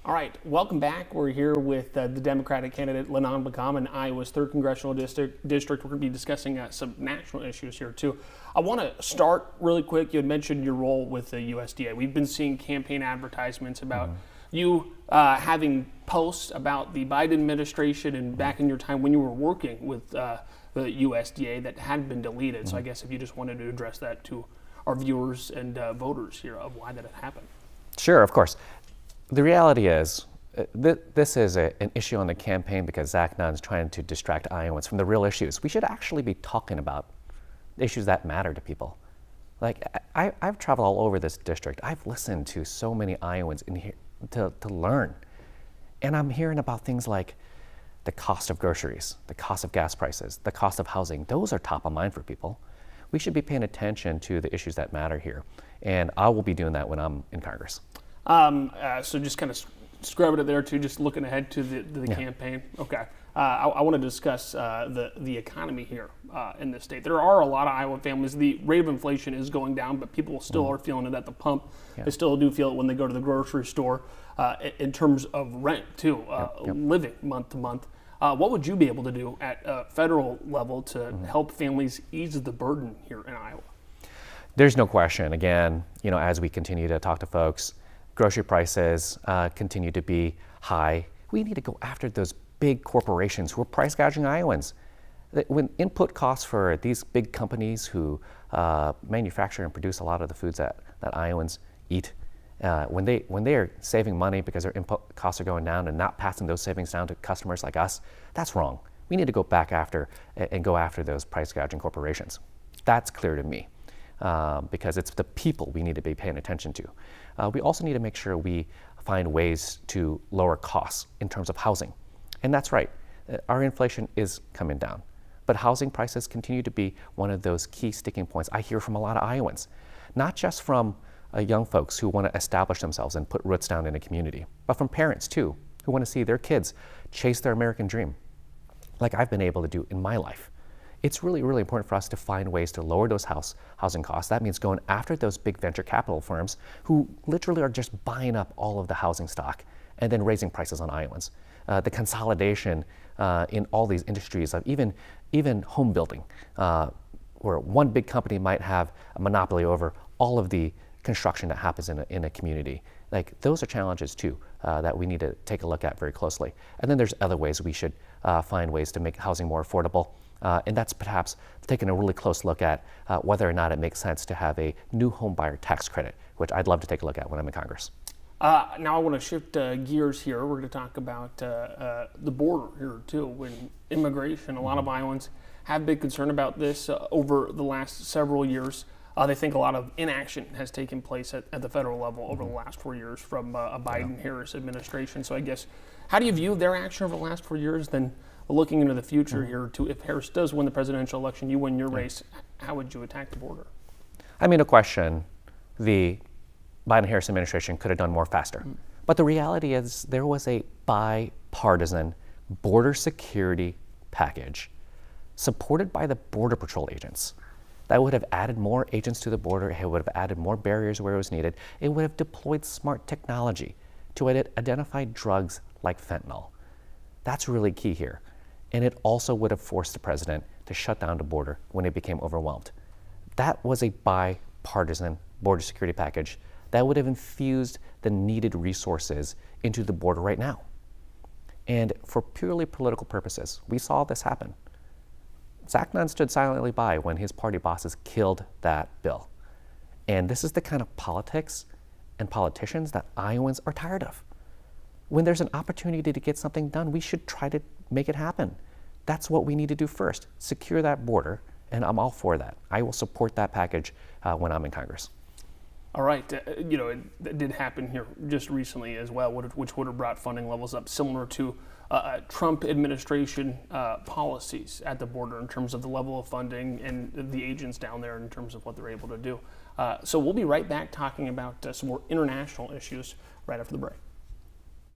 All right, welcome back. We're here with the Democratic candidate Lennon Beqaam in Iowa's 3rd Congressional District. We're going to be discussing some national issues here too. I want to start really quick. You had mentioned your role with the USDA. We've been seeing campaign advertisements about you having posts about the Biden administration and back in your time when you were working with the USDA that had been deleted. So I guess if you just wanted to address that to our viewers and voters here of why that had happened. Sure, of course. The reality is, this is an issue on the campaign because Zach Nunn's trying to distract Iowans from the real issues. We should actually be talking about issues that matter to people. Like, I've traveled all over this district. I've listened to so many Iowans in here to learn. And I'm hearing about things like the cost of groceries, the cost of gas prices, the cost of housing. Those are top of mind for people. We should be paying attention to the issues that matter here. And I will be doing that when I'm in Congress. So just kind of scrubbing it there too, just looking ahead to the campaign. Okay. I want to discuss the economy here in this state. There are a lot of Iowa families. The rate of inflation is going down, but people still are feeling it at the pump. They still do feel it when they go to the grocery store in terms of rent too, living month to month. What would you be able to do at a federal level to help families ease the burden here in Iowa? There's no question. Again, as we continue to talk to folks, grocery prices continue to be high. We need to go after those big corporations who are price gouging Iowans. When input costs for these big companies who manufacture and produce a lot of the foods that Iowans eat, when they are saving money because their input costs are going down and not passing those savings down to customers like us, that's wrong. We need to go back after and go after those price gouging corporations. That's clear to me. Because it's the people we need to be paying attention to. We also need to make sure we find ways to lower costs in terms of housing. And that's right, our inflation is coming down, but housing prices continue to be one of those key sticking points I hear from a lot of Iowans, not just from young folks who want to establish themselves and put roots down in a community, but from parents too, who want to see their kids chase their American dream, like I've been able to do in my life. It's really, really important for us to find ways to lower those housing costs. That means going after those big venture capital firms who literally are just buying up all of the housing stock and then raising prices on Iowans. The consolidation in all these industries of even home building, where one big company might have a monopoly over all of the construction that happens in a community. Like, those are challenges too that we need to take a look at very closely. And then there's other ways we should find ways to make housing more affordable. And that's perhaps taking a really close look at whether or not it makes sense to have a new home buyer tax credit, which I'd love to take a look at when I'm in Congress. Now I want to shift gears here. We're going to talk about the border here too. When immigration, a lot of Iowans have been concerned about this over the last several years. They think a lot of inaction has taken place at the federal level over the last 4 years from a Biden-Harris administration. So I guess, how do you view their action over the last 4 years? Then looking into the future here, too, if Harris does win the presidential election, you win your race, how would you attack the border? I mean, no question, the Biden-Harris administration could have done more faster. But the reality is there was a bipartisan border security package supported by the Border Patrol agents that would have added more agents to the border. It would have added more barriers where it was needed. It would have deployed smart technology to identify drugs like fentanyl. That's really key here. And it also would have forced the president to shut down the border when it became overwhelmed. That was a bipartisan border security package that would have infused the needed resources into the border right now. And for purely political purposes, we saw this happen. Zach Nunn stood silently by when his party bosses killed that bill. And this is the kind of politics and politicians that Iowans are tired of. When there's an opportunity to get something done, we should try to make it happen. That's what we need to do first, secure that border, and I'm all for that. I will support that package when I'm in Congress. All right, it did happen here just recently as well, which would have brought funding levels up similar to Trump administration policies at the border in terms of the level of funding and the agents down there in terms of what they're able to do. So we'll be right back talking about some more international issues right after the break.